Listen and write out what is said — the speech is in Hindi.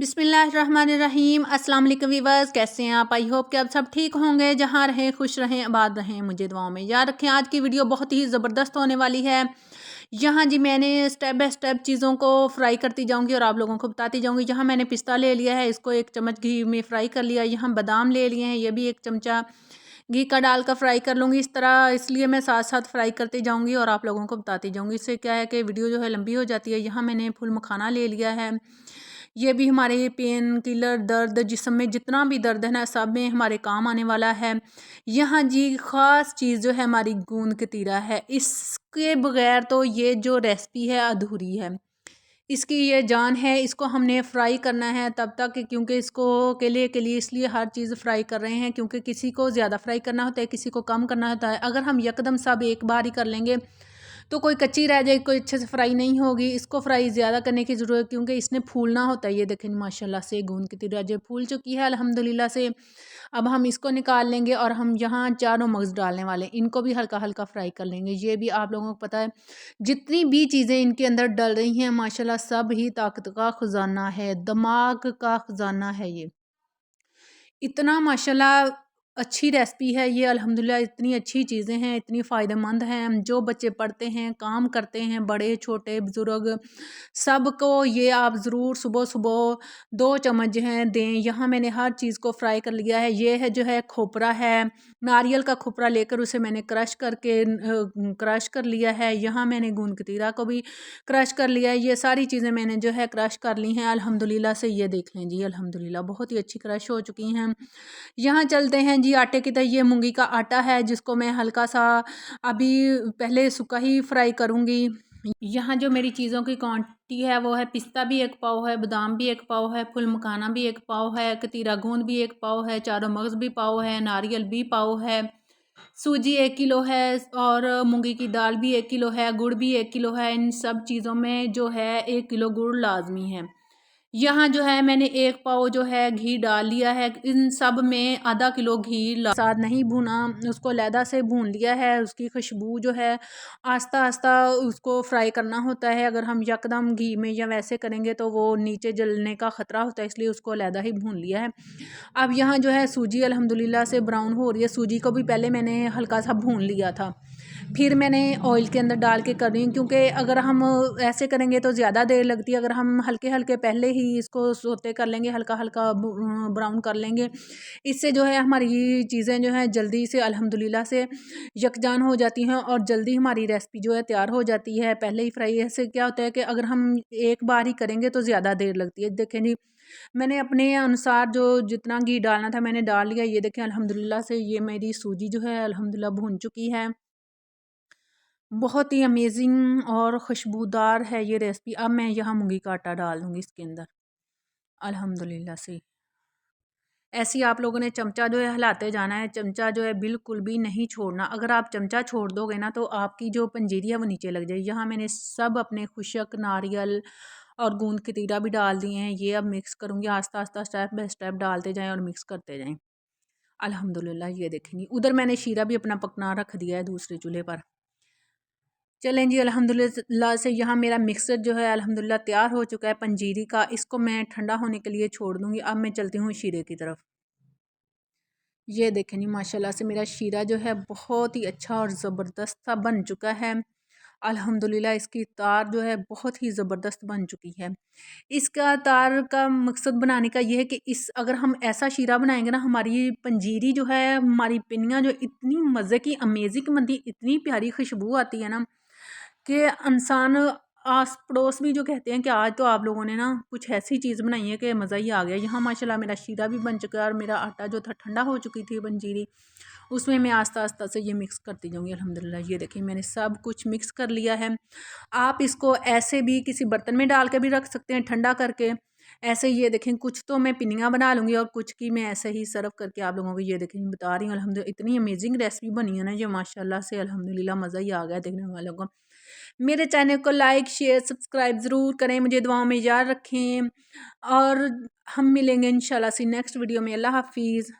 बिस्मिल्लाहिर्रहमानिर्रहीम। अस्सलाम वालेकुम वीवर्स, कैसे हैं आप? आई होप कि आप सब ठीक होंगे, जहां रहें खुश रहें, आबाद रहें, मुझे दुआओं में याद रखें। आज की वीडियो बहुत ही ज़बरदस्त होने वाली है। यहाँ जी मैंने स्टेप बाय स्टेप चीज़ों को फ्राई करती जाऊंगी और आप लोगों को बताती जाऊंगी। यहाँ मैंने पिस्ता ले लिया है, इसको 1 चम्मच घी में फ्राई कर लिया। यहाँ बादाम ले लिए हैं, ये भी 1 चमचा घी का डाल कर फ्राई कर लूँगी। इस तरह इसलिए मैं साथ साथ फ्राई करती जाऊँगी और आप लोगों को बताती जाऊँगी। इससे क्या है कि वीडियो जो है लंबी हो जाती है। यहाँ मैंने फुल मखाना ले लिया है, ये भी हमारे पेन किलर, दर्द, जिस्म में जितना भी दर्द है ना, सब में हमारे काम आने वाला है। यहाँ जी ख़ास चीज़ जो है हमारी गूंद कतीरा है, इसके बगैर तो ये जो रेसिपी है अधूरी है। इसकी ये जान है, इसको हमने फ्राई करना है तब तक, क्योंकि इसको के लिए इसलिए हर चीज़ फ्राई कर रहे हैं, क्योंकि किसी को ज़्यादा फ्राई करना होता है, किसी को कम करना होता है। अगर हम यकदम सब एक बार ही कर लेंगे तो कोई कच्ची रह जाएगी, कोई अच्छे से फ्राई नहीं होगी। इसको फ्राई ज़्यादा करने की ज़रूरत है, क्योंकि इसने फूलना होता है। ये देखें माशाल्लाह से गूंद की तिरा जो फूल चुकी है अल्हम्दुलिल्लाह से। अब हम इसको निकाल लेंगे और हम यहाँ चारों मगज़ डालने वाले हैं, इनको भी हल्का हल्का फ्राई कर लेंगे। ये भी आप लोगों को पता है, जितनी भी चीज़ें इनके अंदर डल रही हैं माशाल्लाह सब ही ताकत का ख़जाना है, दिमाग का ख़जाना है। ये इतना माशाल्लाह अच्छी रेसिपी है ये अल्हम्दुलिल्लाह। इतनी अच्छी चीज़ें हैं, इतनी फ़ायदेमंद हैं। जो बच्चे पढ़ते हैं, काम करते हैं, बड़े छोटे बुज़ुर्ग सबको ये आप ज़रूर सुबह सुबह 2 चम्मच जो हैं दें। यहाँ मैंने हर चीज़ को फ्राई कर लिया है। ये है जो है खोपरा है, नारियल का खोपरा लेकर उसे मैंने क्रश कर लिया है। यहाँ मैंने गूंद कतीरा को भी क्रश कर लिया है। ये सारी चीज़ें मैंने जो है क्रश कर ली हैं अल्हम्दुलिल्लाह से। ये देख लें जी, अल्हम्दुलिल्लाह बहुत ही अच्छी क्रश हो चुकी हैं। यहाँ चलते हैं जी आटे की तरह। ये मूंगी का आटा है, जिसको मैं हल्का सा अभी पहले सूखा ही फ्राई करूँगी। यहाँ जो मेरी चीज़ों की क्वांटिटी है वो है, पिस्ता भी 1 पाव है, बादाम भी 1 पाव है, फुल मखाना भी 1 पाव है, कतीरा गोंद भी 1 पाव है, चारों मगज़ भी पाव है, नारियल भी पाव है, सूजी 1 किलो है और मूंगी की दाल भी 1 किलो है, गुड़ भी 1 किलो है। इन सब चीज़ों में जो है 1 किलो गुड़ लाजमी है। यहाँ जो है मैंने 1 पाव जो है घी डाल लिया है। इन सब में आधा किलो घी साथ नहीं भुना, उसको अलहदा से भून लिया है। उसकी खुशबू जो है आस्ता आस्ता उसको फ्राई करना होता है। अगर हम यकदम घी में या वैसे करेंगे तो वो नीचे जलने का ख़तरा होता है, इसलिए उसको अलहदा ही भून लिया है। अब यहाँ जो है सूजी अल्हम्दुलिल्लाह से ब्राउन हो रही है। सूजी को भी पहले मैंने हल्का सा भून लिया था, फिर मैंने ऑयल के अंदर डाल के कर रही हूँ, क्योंकि अगर हम ऐसे करेंगे तो ज़्यादा देर लगती है। अगर हम हल्के हल्के पहले ही इसको सोते कर लेंगे, हल्का हल्का ब्राउन कर लेंगे, इससे जो है हमारी चीज़ें जो हैं जल्दी से अल्हम्दुलिल्लाह से यकजान हो जाती हैं और जल्दी हमारी रेसिपी जो है तैयार हो जाती है पहले ही फ्राई। ऐसे क्या होता है कि अगर हम एक बार ही करेंगे तो ज़्यादा देर लगती है। देखें जी, मैंने अपने अनुसार जो जितना घी डालना था मैंने डाल लिया। ये देखें अल्हम्दुलिल्लाह से ये मेरी सूजी जो है अल्हम्दुलिल्लाह भून चुकी है। बहुत ही अमेजिंग और खुशबूदार है ये रेसिपी। अब मैं यहाँ मूंगी का आटा डाल दूँगी इसके अंदर अल्हम्दुलिल्लाह से। ऐसे ही आप लोगों ने चमचा जो है हिलाते जाना है, चमचा जो है बिल्कुल भी नहीं छोड़ना। अगर आप चमचा छोड़ दोगे ना तो आपकी जो पंजीरी है वो नीचे लग जाएगी। यहाँ मैंने सब अपने खुशक नारियल और गूंद कतीरा भी डाल दिए हैं। ये अब मिक्स करूँगी आस्ता आस्ता, स्टेप बाय स्टेप डालते जाएँ और मिक्स करते जाएँ अल्हम्दुलिल्लाह। ये देखेंगी उधर मैंने शीरा भी अपना पकना रख दिया है दूसरे चूल्हे पर। चलें जी, अल्हम्दुलिल्लाह से यहाँ मेरा मिक्सर जो है अल्हम्दुलिल्लाह तैयार हो चुका है पंजीरी का। इसको मैं ठंडा होने के लिए छोड़ दूँगी। अब मैं चलती हूँ शीरे की तरफ। ये देखें जी माशाल्लाह से मेरा शीरा जो है बहुत ही अच्छा और ज़बरदस्त सा बन चुका है अल्हम्दुलिल्लाह। इसकी तार जो है बहुत ही ज़बरदस्त बन चुकी है। इसका तार का मकसद बनाने का ये है कि इस अगर हम ऐसा शीरा बनाएंगे ना, हमारी पंजीरी जो है, हमारी पिनियाँ जो इतनी मज़े की अमेजिंग बनती, इतनी प्यारी खुशबू आती है ना कि इंसान आस पड़ोस भी जो कहते हैं कि आज तो आप लोगों ने ना कुछ ऐसी चीज़ बनाई है कि मज़ा ही आ गया। यहाँ माशाल्लाह मेरा शीरा भी बन चुका है और मेरा आटा जो था ठंडा हो चुकी थी पंजीरी, उसमें मैं आस्ता आस्ता से ये मिक्स करती जाऊँगी अल्हम्दुलिल्लाह। ये देखिए मैंने सब कुछ मिक्स कर लिया है। आप इसको ऐसे भी किसी बर्तन में डाल के भी रख सकते हैं ठंडा करके। ऐसे ये देखें कुछ तो मैं पिनियाँ बना लूँगी और कुछ की मैं ऐसे ही सर्व करके आप लोगों को ये देखें बता रही हूँ। अल्हम्दुलिल्लाह इतनी अमेजिंग रेसिपी बनी है ना ये माशाल्लाह से अल्हम्दुलिल्लाह, मज़ा ही आ गया देखने वालों को। मेरे चैनल को लाइक शेयर सब्सक्राइब ज़रूर करें, मुझे दुआओं में याद रखें और हम मिलेंगे इंशाल्लाह से नेक्स्ट वीडियो में। अल्लाह हाफिज़।